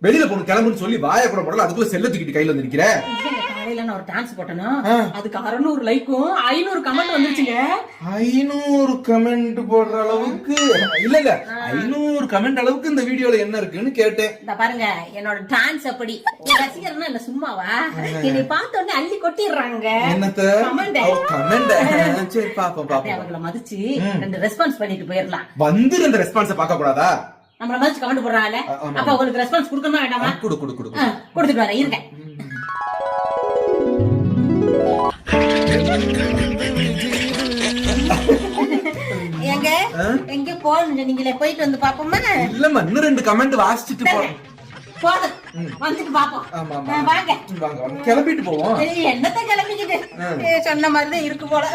வெளியில போன கிளம்புன்னு சொல்லி வாய கூட போடல, அதுக்குள்ள செல்ல தூக்கிட்டு கையில வந்து நிக்கிற. காலையில நான் ஒரு டான்ஸ் போட்டேனா, அதுக்கு 600 லைக்கும் 500 கமெண்ட் வந்துருச்சுங்க. 500 கமெண்ட் போடுற அளவுக்கு இல்ல 500 கமெண்ட் அளவுக்கு இந்த வீடியோல என்ன இருக்குன்னு கேட்டேன். இந்த பாருங்க என்னோட டான்ஸ் அப்படி. என் ரசிகர்னா என்ன சும்மாவா? என்னை பார்த்த உடனே அள்ளி கொட்டிடுறாங்க. என்னத்த கமெண்ட்? சரி பாப்போம். அவங்கள மதிச்சு 2 ரெஸ்பான்ஸ் பண்ணிட்டு போயிடலாம். வந்து 2 ரெஸ்பான்ஸ் பார்க்க கூடாதா? நம்மள மதிச்சு கமெண்ட் போடுறாங்கல்ல, அப்ப உங்களுக்கு ரெஸ்பான்ஸ் கொடுக்கணுமா வேண்டாமா? கொடுத்துட்டு வரேன் இருங்க. எங்க எங்க போறீங்க நீங்களே? போயிட்டு வந்து பாப்போமா? இல்லம்மா, இன்னும் 2 கமெண்ட் வாசிச்சிட்டு போறோம். போதும், வந்துட்டு பாப்போம். வாங்க வாங்க கிளம்பிட்டு போவோம். என்னத்த கிளம்பிக்கிட்டு சொன்ன மாதிரிதான் இருக்கு போல.